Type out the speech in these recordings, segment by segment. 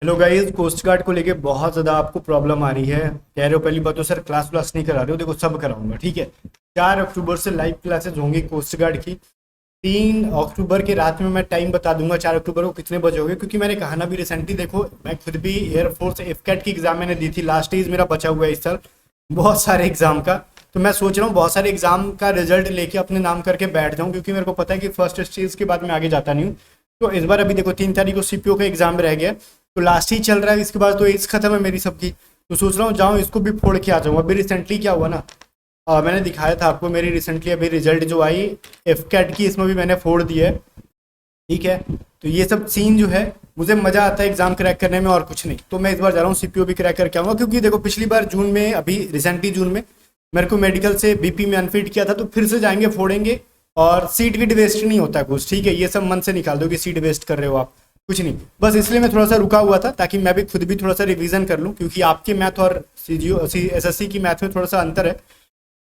Hello guys, coast guard को लेके बहुत ज़्यादा आपको प्रॉब्लम आ रही है। कह रहे हो पहली बात तो सर क्लास व्लास नहीं करा रहे हो। देखो सब कराऊंगा, ठीक है। 4 अक्टूबर से लाइव क्लासेस होंगी कोस्ट गार्ड की। 3 अक्टूबर के रात में मैं टाइम बता दूंगा 4 अक्टूबर को कितने बजे होगे, क्योंकि मैंने कहा ना भी रिसेंटली, देखो मैं खुद भी एयरफोर्स एफकेट की एग्जाम मैंने दी थी। लास्ट ईज मेरा बचा हुआ है इस साल बहुत सारे एग्जाम का। तो मैं सोच रहा हूँ बहुत सारे एग्जाम का रिजल्ट लेके अपने नाम करके बैठ जाऊँ, क्योंकि मेरे को पता है कि फर्स्ट स्टेज के बाद मैं आगे जाता नहीं हूँ। तो इस बार अभी देखो 3 तारीख को सीपीओ का एग्जाम रह गया, तो लास्ट ही चल रहा है। इसके बाद तो एज खत्म है मेरी सबकी। तो सोच रहा हूँ जाऊँ इसको भी फोड़ के आ जाऊँ। अभी रिसेंटली क्या हुआ ना, मैंने दिखाया था आपको मेरी रिसेंटली अभी रिजल्ट जो आई एफ कैट की, इसमें भी मैंने फोड़ दिया है, ठीक है। तो ये सब सीन जो है, मुझे मजा आता है एग्जाम क्रैक करने में और कुछ नहीं। तो मैं इस बार जा रहा हूँ सीपीओ भी क्रैक करके आऊंगा, क्योंकि देखो पिछली बार जून में, अभी रिसेंटली जून में मेरे को मेडिकल से बीपी में अनफिट किया था। तो फिर से जाएंगे फोड़ेंगे, और सीट वीट वेस्ट नहीं होता कुछ, ठीक है। ये सब मन से निकाल दो कि सीट वेस्ट कर रहे हो आप, कुछ नहीं। बस इसलिए मैं थोड़ा सा रुका हुआ था, ताकि मैं भी खुद भी थोड़ा सा रिवीजन कर लूँ, क्योंकि आपके मैथ और एसएससी की मैथ में थोड़ा सा अंतर है।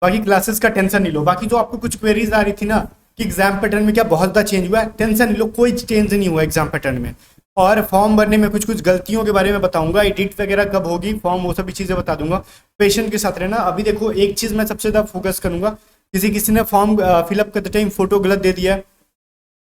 बाकी क्लासेस का टेंशन नहीं लो। बाकी जो आपको कुछ क्वेरीज आ रही थी ना कि एग्जाम पैटर्न में क्या बहुत ज़्यादा चेंज हुआ है, टेंशन नहीं लो, कोई चेंज नहीं हुआ एग्जाम पैटर्न में। और फॉर्म भरने में कुछ कुछ गलतियों के बारे में बताऊंगा, एडिट वगैरह कब होगी फॉर्म, वो सभी चीज़ें बता दूंगा। पेशेंट के साथ रहना। अभी देखो एक चीज़ मैं सबसे ज़्यादा फोकस करूंगा, किसी किसी ने फॉर्म फिलअप करते टाइम फोटो गलत दे दिया है,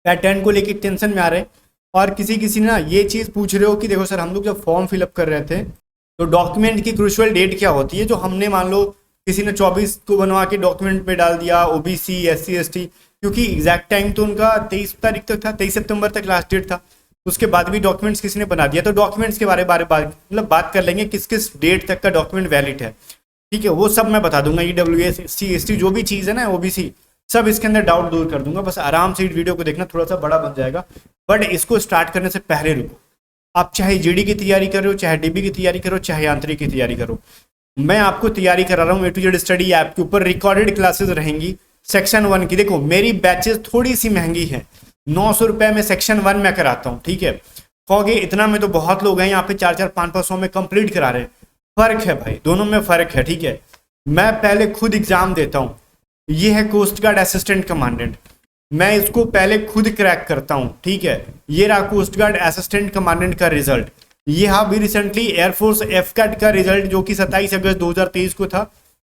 पैटर्न को लेके टेंशन में आ रहे हैं। और किसी किसी ने ना ये चीज़ पूछ रहे हो कि देखो सर, हम लोग जब फॉर्म फिलअप कर रहे थे तो डॉक्यूमेंट की क्रूशियल डेट क्या होती है, जो हमने मान लो किसी ने 24 को बनवा के डॉक्यूमेंट में डाल दिया, ओबीसी एससी एसटी, क्योंकि एग्जैक्ट टाइम तो उनका 23 तारीख तक था, 23 सितंबर तक लास्ट डेट था। उसके बाद भी डॉक्यूमेंट्स किसी ने बना दिया। तो डॉक्यूमेंट्स के मतलब बात कर लेंगे किस किस डेट तक का डॉक्यूमेंट वैलिड है, ठीक है। वो सब मैं बता दूंगा, EWS SC ST जो भी चीज़ है ना, ओबीसी, सब इसके अंदर डाउट दूर कर दूंगा। बस आराम से इस वीडियो को देखना, थोड़ा सा बड़ा बन जाएगा। बट इसको स्टार्ट करने से पहले रुको। आप चाहे जीडी की तैयारी करो, चाहे डीबी की तैयारी करो, चाहे आंतरिक की तैयारी करो, मैं आपको तैयारी करा रहा हूँ A to Z study app के ऊपर। रिकॉर्डेड क्लासेस रहेंगी सेक्शन 1 की। देखो मेरी बैचेस थोड़ी सी महंगी है, 900 रुपये में सेक्शन 1 में कराता हूँ, ठीक है। कहोगे इतना में तो बहुत लोग हैं यहाँ पे 4-4, 500 में कंप्लीट करा रहे हैं। फर्क है भाई, दोनों में फर्क है, ठीक है। मैं पहले खुद एग्जाम देता हूँ। ये है कोस्ट गार्ड असिस्टेंट कमांडेंट, मैं इसको पहले खुद क्रैक करता हूँ, ठीक है। ये रहा कोस्ट गार्ड असिस्टेंट कमांडेंट का रिजल्ट। ये हाँ भी रिसेंटली एयरफोर्स एफकैट का रिजल्ट, जो कि 27 अगस्त 2023 को था,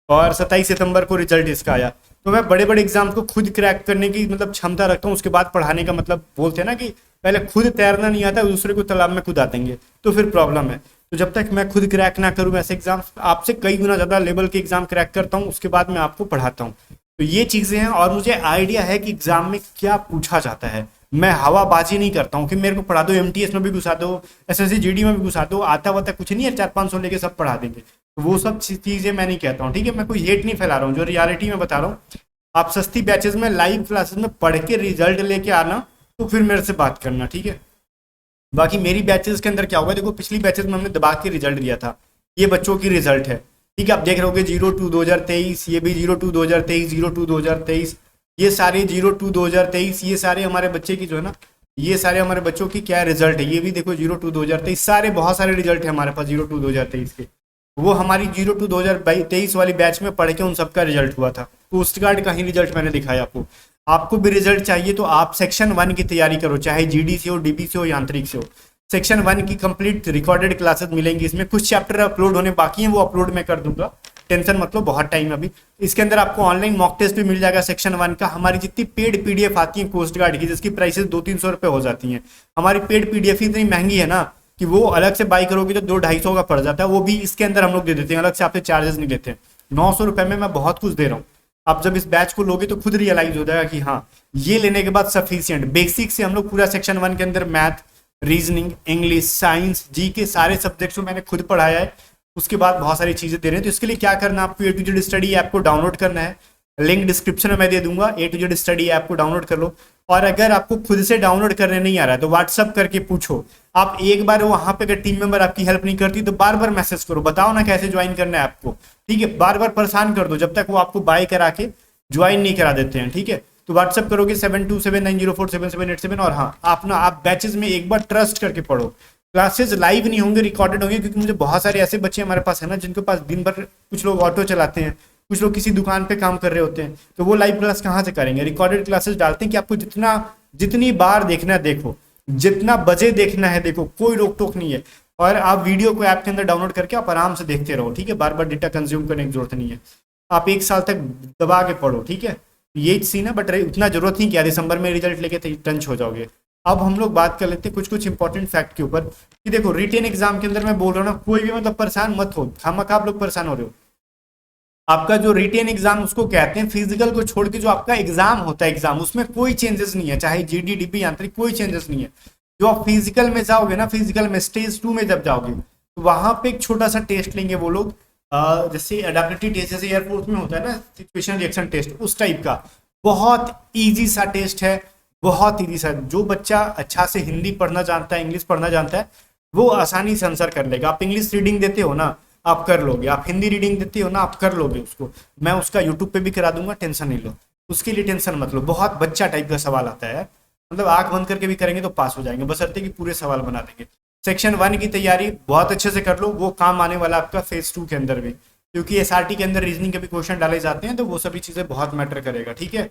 और 27 सितंबर को रिजल्ट इसका आया। तो मैं बड़े बड़े एग्जाम को खुद क्रैक करने की मतलब क्षमता रखता हूँ। उसके बाद पढ़ाने का मतलब, बोलते हैं ना कि पहले खुद तैरना नहीं आता, दूसरे को तालाब में कूदा देंगे तो फिर प्रॉब्लम है। तो जब तक मैं खुद क्रैक ना करूँ ऐसे एग्जाम, आपसे कई गुना ज़्यादा लेवल के एग्जाम क्रैक करता हूँ, उसके बाद मैं आपको पढ़ाता हूँ। तो ये चीज़ें हैं, और मुझे आइडिया है कि एग्जाम में क्या पूछा जाता है। मैं हवाबाजी नहीं करता हूँ कि मेरे को पढ़ा दो, एमटीएस में भी घुसा दो, एसएससी जीडी में भी घुसा दो, आता वाता कुछ नहीं है, 400-500 लेके सब पढ़ा देंगे। तो वो सब चीज़ें मैं नहीं कहता हूँ, ठीक है। मैं कोई हेट नहीं फैला रहा हूँ, जो रियलिटी में बता रहा हूँ। आप सस्ती बैचेस में लाइव क्लासेस में पढ़ के रिजल्ट लेके आना, तो फिर मेरे से बात करना, ठीक है। बाकी मेरी बैचेस के अंदर क्या होगा, देखो पिछली बैचेस में हमने दबा के रिजल्ट दिया था। ये बच्चों की रिजल्ट है, ठीक है। आप देख रहे होगे 02/2023, ये भी 02/2023, 02/2023, ये सारे 02/2023, ये सारे हमारे बच्चे की जो है ना, ये सारे हमारे बच्चों की क्या रिजल्ट है, ये भी देखो 02/2023, सारे बहुत सारे रिजल्ट है हमारे पास 02/2023 के। वो हमारी 02/2023 वाली बैच में पढ़ के उन सबका रिजल्ट हुआ था। कोस्ट गार्ड का ही रिजल्ट मैंने दिखाया आपको। आपको भी रिजल्ट चाहिए तो आप सेक्शन 1 की तैयारी करो, चाहे जीडी से हो, डीबी से हो, यांत्रिक से हो। सेक्शन 1 की कंप्लीट रिकॉर्डेड क्लासेस मिलेंगी। इसमें कुछ चैप्टर अपलोड होने बाकी हैं, वो अपलोड मैं कर दूंगा, टेंशन मत लो, बहुत टाइम अभी। इसके अंदर आपको ऑनलाइन मॉक टेस्ट भी मिल जाएगा सेक्शन 1 का। हमारी जितनी पेड पीडीएफ आती है कोस्ट गार्ड की, जिसकी प्राइसेस 200-300 रुपये हो जाती हैं, हमारी पेड पीडीएफ इतनी महंगी है ना कि वो अलग से बाई करोगे तो 200-250 का पड़ जाता है। वो भी इसके अंदर हम लोग दे देते हैं, अलग से आपसे चार्जेस नहीं लेते हैं। 900 रुपये में मैं बहुत कुछ दे रहा हूँ। आप जब इस बैच को लोगे तो खुद रियलाइज हो जाएगा कि हाँ, ये लेने के बाद सफिशियंट बेसिक से हम लोग पूरा सेक्शन 1 के अंदर मैथ, रीजनिंग, इंग्लिश, साइंस, जी के सारे सब्जेक्ट्स को मैंने खुद पढ़ाया है। उसके बाद बहुत सारी चीज़ें दे रहे हैं। तो इसके लिए क्या करना है, आपको A to Z study app को डाउनलोड करना है। लिंक डिस्क्रिप्शन में मैं दे दूंगा, A to Z study app को डाउनलोड कर लो। और अगर आपको खुद से डाउनलोड करने नहीं आ रहा है तो व्हाट्सअप करके पूछो। आप एक बार वहां पे अगर टीम मेंबर आपकी हेल्प नहीं करती तो बार बार मैसेज करो, बताओ ना कैसे ज्वाइन करना है ऐप को, ठीक है। बार बार परेशान कर दो जब तक वो आपको बाय करा के ज्वाइन नहीं करा देते हैं, ठीक है। तो व्हाट्सअप करोगे 7279047787। और हाँ, आप बैचेस में एक बार ट्रस्ट करके पढ़ो। क्लासेस लाइव नहीं होंगे, रिकॉर्डेड होंगे, क्योंकि मुझे बहुत सारे ऐसे बच्चे हमारे पास है ना जिनके पास दिन भर, कुछ लोग ऑटो चलाते हैं, कुछ लोग किसी दुकान पे काम कर रहे होते हैं, तो वो लाइव क्लास कहाँ से करेंगे। रिकॉर्डेड क्लासेस डालते हैं कि आपको जितनी बार देखना है देखो, जितना बजे देखना है देखो, कोई रोक टोक नहीं है। और आप वीडियो को ऐप के अंदर डाउनलोड करके आप आराम से देखते रहो, ठीक है, बार बार डेटा कंज्यूम करने की जरूरत नहीं है। आप 1 साल तक दबा के पढ़ो, ठीक है, ये सीन है। बट उतना जरूरत नहीं कि दिसंबर में रिजल्ट लेके टंच हो जाओगे। अब हम लोग बात कर लेते हैं कुछ कुछ इंपॉर्टेंट फैक्ट के ऊपर कि देखो रिटेन एग्जाम के अंदर मैं बोल रहा हूँ ना, कोई भी मतलब परेशान मत हो, खामखा आप लोग परेशान हो रहे हो। आपका जो रिटेन एग्जाम उसको कहते हैं, फिजिकल को छोड़ के जो आपका एग्जाम होता है एग्जाम, उसमें कोई चेंजेस नहीं है, चाहे जीडी डीपी यांत्रिक कोई चेंजेस नहीं है। जो आप फिजिकल में जाओगे ना, फिजिकल में स्टेज 2 में जब जाओगे तो वहां पे एक छोटा सा टेस्ट लेंगे वो लोग, जैसे अडेप्टिविटी टेस्ट, जैसे एयरफोर्स में होता है ना सिचुएशन रिएक्शन टेस्ट, उस टाइप का। बहुत इजी सा टेस्ट है, बहुत इजी सा। जो बच्चा अच्छा से हिंदी पढ़ना जानता है, इंग्लिश पढ़ना जानता है, वो आसानी से आंसर कर लेगा। आप इंग्लिश रीडिंग देते हो ना, आप कर लोगे। आप हिंदी रीडिंग देते हो ना, आप कर लोगे उसको। मैं उसका यूट्यूब पे भी करा दूंगा, टेंशन नहीं लो, उसके लिए टेंशन मत लो। बहुत बच्चा टाइप का सवाल आता है, मतलब आंख बंद करके भी करेंगे तो पास हो जाएंगे, बशर्ते कि पूरे सवाल बना देंगे। सेक्शन 1 की तैयारी बहुत अच्छे से कर लो, वो काम आने वाला आपका फेज 2 के अंदर भी, क्योंकि एसआरटी के अंदर रीजनिंग के भी क्वेश्चन डाले जाते हैं, तो वो सभी चीजें बहुत मैटर करेगा, ठीक है।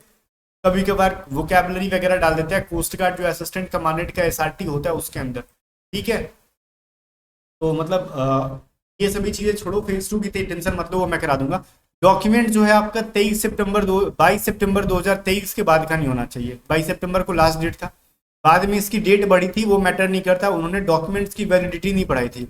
कभी कभार वोकैबुलरी वगैरह डाल देते हैं कोस्ट गार्ड जो असिस्टेंट कमांडेंट का एसआरटी होता है उसके अंदर, ठीक है। तो मतलब ये सभी चीजें छोड़ो, फेज 2 की टेंशन मत लो, वो मैं करा दूंगा। डॉक्यूमेंट जो है आपका 22 सितंबर 2023 के बाद का नहीं होना चाहिए। 22 सितंबर को लास्ट डेट था, बाद में इसकी डेट बढ़ी थी, वो मैटर नहीं करता। उन्होंने डॉक्यूमेंट्स की वैलिडिटी नहीं बढ़ाई थी,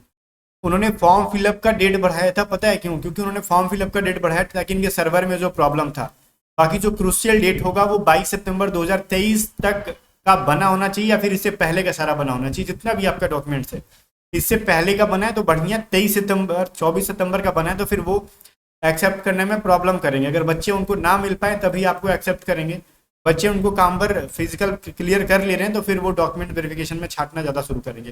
उन्होंने फॉर्म फिलअप का डेट बढ़ाया था। पता है क्यों? क्योंकि उन्होंने फॉर्म फिलअप का डेट बढ़ाया ताकि इनके सर्वर में जो प्रॉब्लम था। बाकी जो क्रूशियल डेट होगा वो 22 सितंबर 2023 तक का बना होना चाहिए, या फिर इससे पहले का सारा बना होना चाहिए, जितना भी आपका डॉक्यूमेंट्स है। इससे पहले का बना है तो बढ़िया, 23 सितंबर 24 सितंबर का बना है तो फिर वो एक्सेप्ट करने में प्रॉब्लम करेंगे। अगर बच्चे उनको ना मिल पाए तभी आपको एक्सेप्ट करेंगे। बच्चे उनको काम पर फिजिकल क्लियर कर ले रहे हैं तो फिर वो डॉक्यूमेंट वेरिफिकेशन में छाटना ज़्यादा शुरू करेंगे।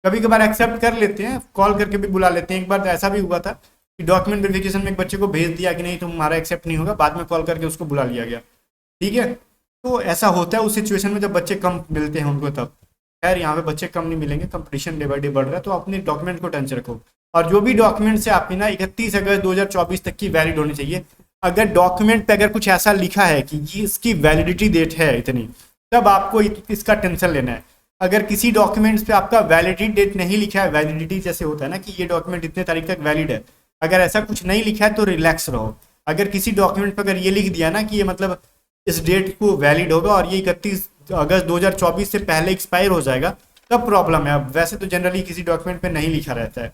कभी कभार एक्सेप्ट कर लेते हैं, कॉल करके भी बुला लेते हैं। एक बार ऐसा भी हुआ था कि डॉक्यूमेंट वेरिफिकेशन में एक बच्चे को भेज दिया कि नहीं तुम्हारा एक्सेप्ट नहीं होगा, बाद में कॉल करके उसको बुला लिया गया, ठीक है। तो ऐसा होता है उस सिचुएशन में जब बच्चे कम मिलते हैं उनको तब। खैर यहाँ पे बच्चे कम नहीं मिलेंगे, कंपटीशन डे बाई डे बढ़ रहा है, तो अपने डॉक्यूमेंट को टंच रखो। और जो भी डॉक्यूमेंट्स है आपकी ना 31 अगस्त 2024 तक की वैलिड होनी चाहिए। अगर डॉक्यूमेंट पे अगर कुछ ऐसा लिखा है कि ये इसकी वैलिडिटी डेट है इतनी, तब आपको इसका टेंशन लेना है। अगर किसी डॉक्यूमेंट्स पे आपका वैलिडिटी डेट नहीं लिखा है, वैलिडिटी जैसे होता है ना कि ये डॉक्यूमेंट इतने तारीख तक वैलिड है, अगर ऐसा कुछ नहीं लिखा है तो रिलैक्स रहो। अगर किसी डॉक्यूमेंट पर अगर ये लिख दिया ना कि ये मतलब इस डेट को वैलिड होगा और ये 31 अगस्त 2024 से पहले एक्सपायर हो जाएगा, तब प्रॉब्लम है। अब वैसे तो जनरली किसी डॉक्यूमेंट पे नहीं लिखा रहता है।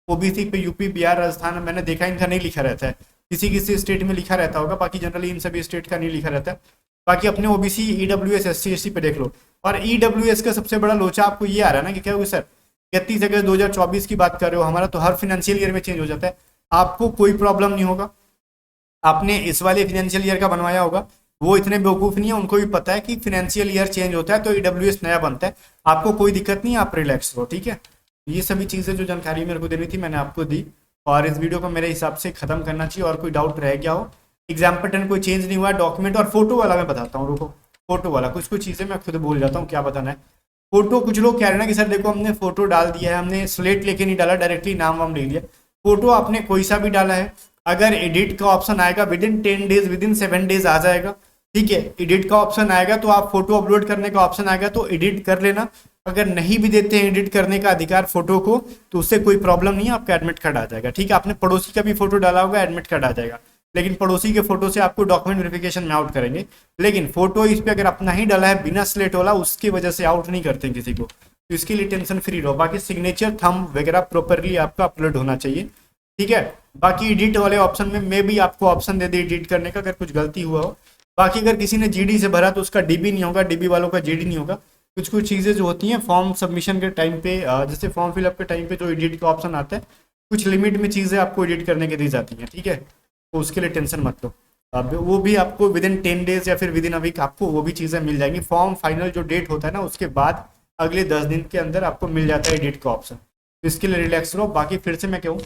ओबीसी पे यूपी बिहार राजस्थान मैंने देखा इनका नहीं लिखा रहता है, किसी किसी स्टेट में लिखा रहता होगा, बाकी जनरली इन सभी स्टेट का नहीं लिखा रहता है। बाकी अपने ओबीसी ईडब्ल्यूएस SC ST पे देख लो। और ईडब्ल्यूएस का सबसे बड़ा लोचा आपको ये आ रहा है ना कि क्या होगा सर, 31 अगस्त 2024 की बात कर रहे हो, हमारा तो हर फाइनेंशियल ईयर में चेंज हो जाता है। आपको कोई प्रॉब्लम नहीं होगा, आपने इस वाले फाइनेंशियल ईयर का बनवाया होगा। वो इतने बेवकूफ़ नहीं है, उनको भी पता है कि फाइनेंशियल ईयर चेंज होता है तो ईडब्ल्यूएस नया बनता है। आपको कोई दिक्कत नहीं है, आप रिलैक्स रहो, ठीक है। ये सभी चीज़ें जो जानकारी मेरे को देनी थी मैंने आपको दी, और इस वीडियो को मेरे हिसाब से खत्म करना चाहिए। और कोई डाउट रह गया हो, एग्जाम पैटर्न कोई चेंज नहीं हुआ, डॉक्यूमेंट और फोटो वाला मैं बताता हूँ, रुको। फोटो वाला कुछ कुछ चीज़ें मैं खुद भूल जाता हूँ क्या बताना है। फोटो कुछ लोग कह रहे हैं ना कि सर देखो हमने फोटो डाल दिया है, हमने स्लेट लेके नहीं डाला, डायरेक्टली नाम वाम ले लिया। फोटो आपने कोई सा भी डाला है, अगर एडिट का ऑप्शन आएगा विदिन 10 डेज, विदिन 7 डेज आ जाएगा, ठीक है। एडिट का ऑप्शन आएगा तो आप फोटो अपलोड करने का ऑप्शन आएगा तो एडिट कर लेना। अगर नहीं भी देते हैं एडिट करने का अधिकार फोटो को, तो उससे कोई प्रॉब्लम नहीं है, आपका एडमिट कार्ड आ जाएगा, ठीक है। आपने पड़ोसी का भी फोटो डाला होगा, एडमिट कार्ड आ जाएगा, लेकिन पड़ोसी के फोटो से आपको डॉक्यूमेंट वेरिफिकेशन में आउट करेंगे। लेकिन फोटो इस पे अगर अपना ही डाला है बिना स्लेट वाला, उसकी वजह से आउट नहीं करते किसी को, तो इसके लिए टेंशन फ्री रहो। बाकी सिग्नेचर थंब वगैरह प्रॉपरली आपका अपलोड होना चाहिए, ठीक है। बाकी एडिट वाले ऑप्शन में मे भी आपको ऑप्शन दे दे एडिट करने का अगर कुछ गलती हुआ हो। बाकी अगर किसी ने जीडी से भरा तो उसका डीबी नहीं होगा, डीबी वालों का जीडी नहीं होगा। कुछ कुछ चीज़ें जो होती हैं फॉर्म सबमिशन के टाइम पे, जैसे फॉर्म फिलअप के टाइम पे जो एडिट का ऑप्शन आता है, कुछ लिमिट में चीज़ें आपको एडिट करने की दी जाती हैं, ठीक है। तो उसके लिए टेंशन मत लो, अब वो भी आपको विदिन 10 डेज या फिर विदिन अ वीक आपको वो भी चीज़ें मिल जाएंगी। फॉर्म फाइनल जो डेट होता है ना, उसके बाद अगले 10 दिन के अंदर आपको मिल जाता है एडिट का ऑप्शन, तो इसके लिए रिलैक्स रहो। बाकी फिर से मैं कहूँ,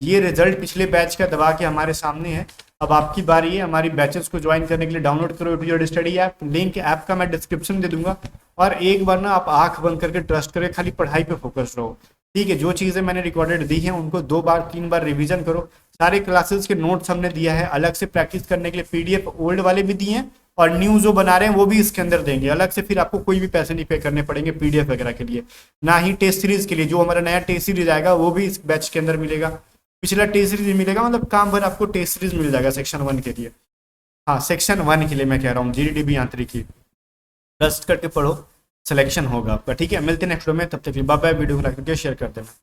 ये रिजल्ट पिछले बैच का दबा के हमारे सामने है, अब आपकी बारी है। हमारी बैचेस को ज्वाइन करने के लिए डाउनलोड करो YouTube study app, link app का मैं डिस्क्रिप्शन दे दूंगा। और एक बार ना आप आंख बंद करके ट्रस्ट करें, खाली पढ़ाई पे फोकस रहो, ठीक है। जो चीज़ें मैंने रिकॉर्डेड दी हैं उनको 2 बार 3 बार रिवीजन करो। सारे क्लासेस के नोट्स हमने दिया है, अलग से प्रैक्टिस करने के लिए PDF ओल्ड वाले भी दिए हैं और न्यू जो बना रहे हैं वो भी इसके अंदर देंगे अलग से, फिर आपको कोई भी पैसे नहीं पे करने पड़ेंगे पीडीएफ वगैरह के लिए। ना ही टेस्ट सीरीज के लिए, जो हमारा नया टेस्ट सीरीज आएगा वो भी इस बैच के अंदर मिलेगा, पिछला टेस्ट सीरीज मिलेगा, मतलब काम भर आपको टेस्ट सीरीज मिल जाएगा सेक्शन 1 के लिए। हाँ सेक्शन 1 के लिए मैं कह रहा हूँ, जीडीडीबी यांत्रिकी, ट्रस्ट करके पढ़ो, सिलेक्शन होगा आपका। ठीक है, मिलते हैं नेक्स्ट वीडियो में, तब तक बाय बाय। वीडियो को लाइक करके शेयर कर देना।